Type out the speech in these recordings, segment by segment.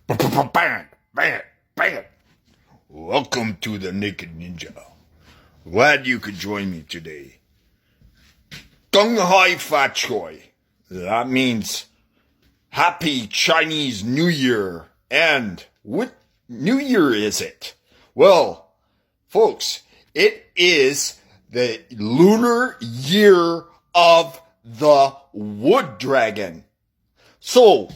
Bang, bang, bang. Welcome to the Naked Ninja. Glad you could join me today. Gung Hai Fat Choi. That means Happy Chinese New Year. And what New Year is it? Well, folks, it is the lunar year of the wood dragon. So,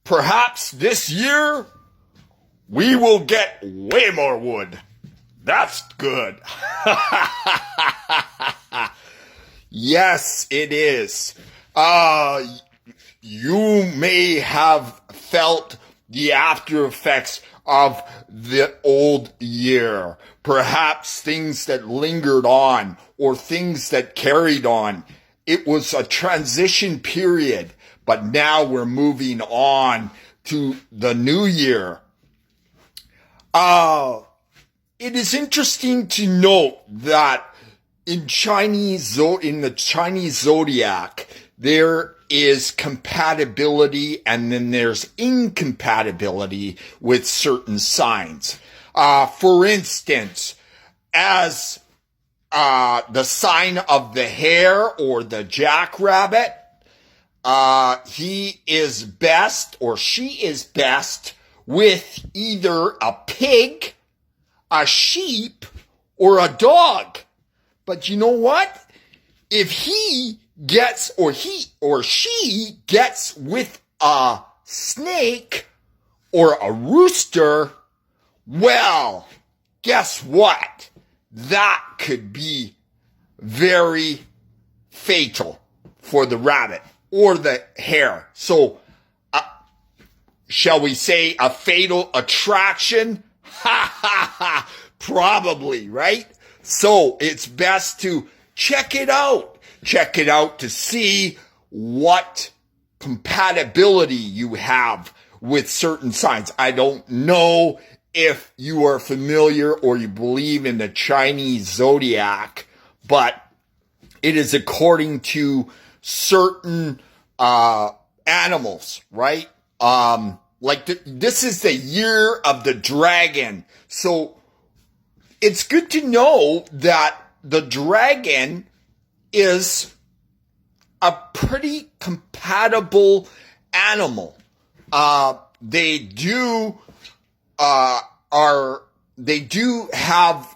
perhaps this year, we will get way more wood. That's good. Yes, it is. You may have felt the after effects of the old year. Perhaps things that lingered on or things that carried on. It was a transition period, but now we're moving on to the new year. It is interesting to note that in the Chinese zodiac, there is compatibility and then there's incompatibility with certain signs. For instance, as the sign of the hare or the jackrabbit, he is best or she is best with either a pig, a sheep, or a dog. But you know what? If he gets or she gets with a snake or a rooster, well, guess what? That could be very fatal for the rabbit or the hare. So, shall we say a fatal attraction? Ha ha ha! Probably, right? So it's best to check it out. Check it out to see what compatibility you have with certain signs. I don't know if you are familiar or you believe in the Chinese zodiac, but it is according to certain animals, right? This is the year of the dragon. So it's good to know that the dragon is a pretty compatible animal. They do have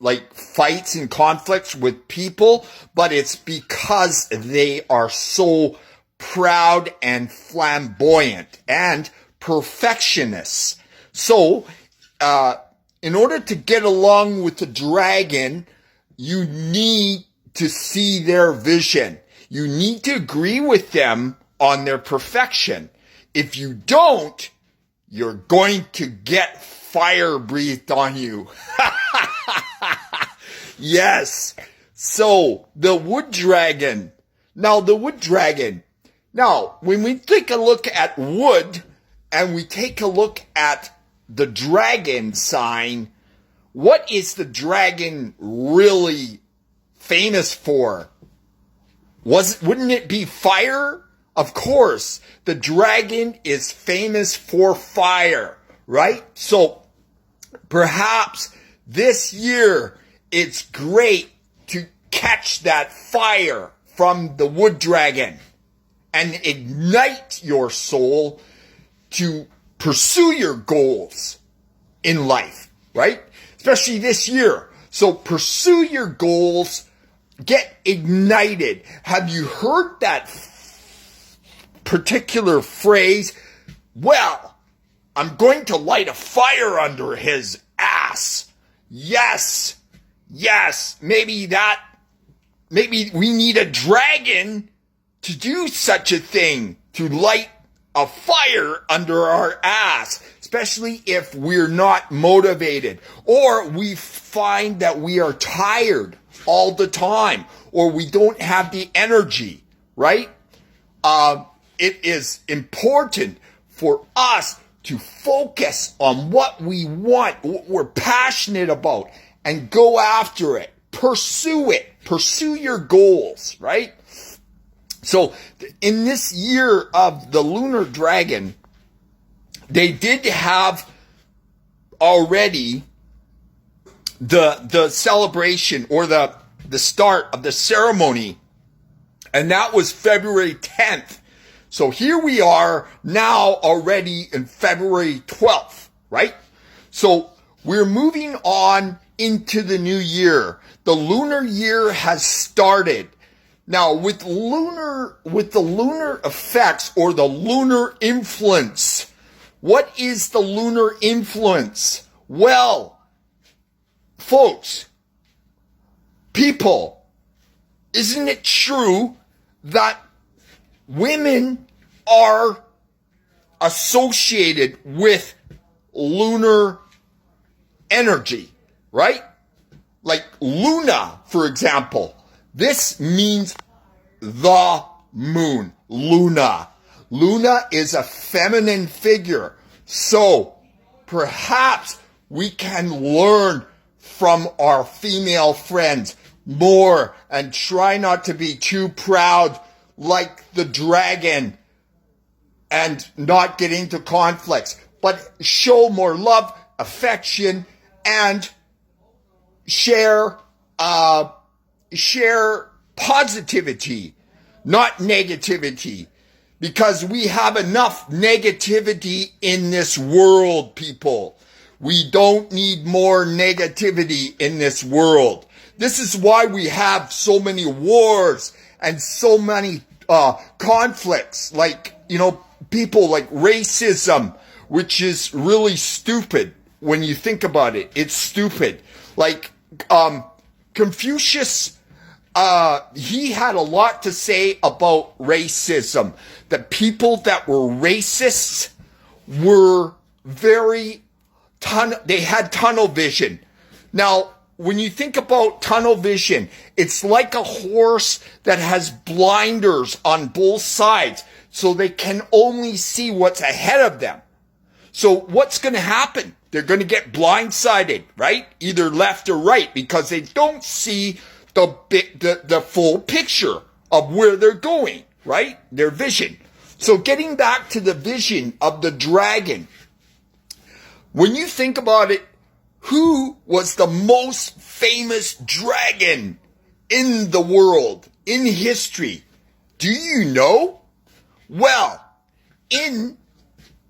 like fights and conflicts with people, but it's because they are so proud and flamboyant and perfectionists. So, in order to get along with the dragon, you need to see their vision. You need to agree with them on their perfection. If you don't, you're going to get fire breathed on you. Yes. So, the wood dragon. Now, when we take a look at wood and we take a look at the dragon sign, what is the dragon really famous for? Wouldn't it be fire? Of course, the dragon is famous for fire, right? So perhaps this year it's great to catch that fire from the wood dragon and ignite your soul to pursue your goals in life, right? Especially this year. So pursue your goals, get ignited. Have you heard that particular phrase? Well, I'm going to light a fire under his ass. Yes. Maybe we need a dragon to do such a thing, to light a fire under our ass, especially if we're not motivated or we find that we are tired all the time or we don't have the energy, right? It is important for us to focus on what we want, what we're passionate about, and go after it. Pursue it. Pursue your goals, right? So in this year of the lunar dragon, they did have already the celebration or the start of the ceremony, and that was February 10th. So here we are now already in February 12th, right? So we're moving on into the new year. The lunar year has started. Now with the lunar effects or the lunar influence, what is the lunar influence? Well, folks, people, isn't it true that women are associated with lunar energy, right? Like Luna, for example. This means the moon. Luna. Luna is a feminine figure. So perhaps we can learn from our female friends more and try not to be too proud like the dragon and not get into conflicts, but show more love, affection, and share positivity, not negativity, because we have enough negativity in this world, people. We don't need more negativity in this world. This is why we have so many wars and so many conflicts, like, people like racism, which is really stupid when you think about it. It's stupid. Like, Confucius, he had a lot to say about racism. The people that were racists were they had tunnel vision. Now, when you think about tunnel vision, it's like a horse that has blinders on both sides, so they can only see what's ahead of them. So what's going to happen? They're going to get blindsided, right? Either left or right, because they don't see the full picture of where they're going, right? Their vision. So getting back to the vision of the dragon, when you think about it, who was the most famous dragon in the world, in history? Do you know? Well, in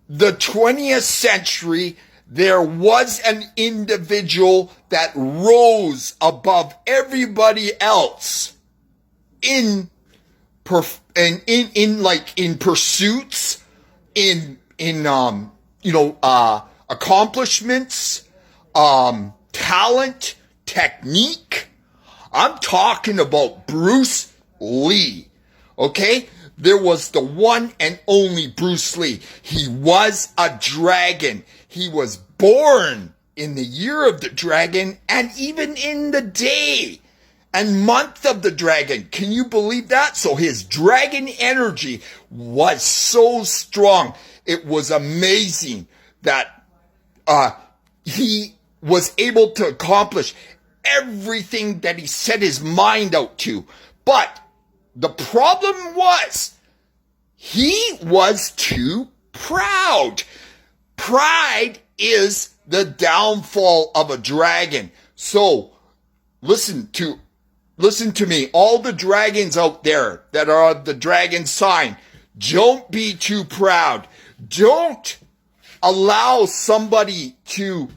the 20th century, there was an individual that rose above everybody else in pursuits, accomplishments, talent, technique. I'm talking about Bruce Lee. Okay? There was the one and only Bruce Lee. He was a dragon. He was born in the year of the dragon and even in the day and month of the dragon. Can you believe that? So his dragon energy was so strong. It was amazing that he was able to accomplish everything that he set his mind out to. But the problem was, he was too proud. Pride is the downfall of a dragon. So, listen to me, all the dragons out there that are the dragon sign. Don't be too proud. Don't allow somebody to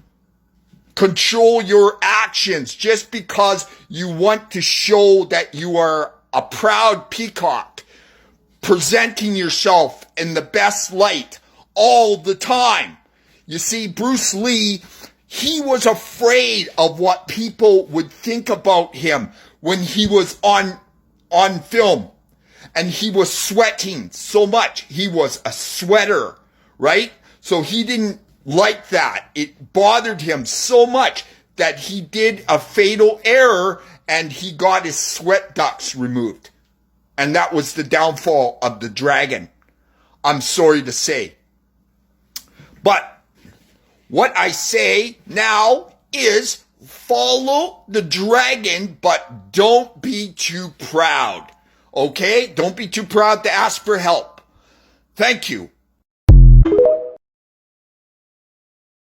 control your actions just because you want to show that you are a proud peacock, presenting yourself in the best light all the time. You see, Bruce Lee, he was afraid of what people would think about him when he was on film, and he was sweating so much. He was a sweater, right? So he didn't like that. It bothered him so much that he did a fatal error and he got his sweat ducts removed. And that was the downfall of the dragon, I'm sorry to say. But what I say now is follow the dragon, but don't be too proud. Okay? Don't be too proud to ask for help. Thank you.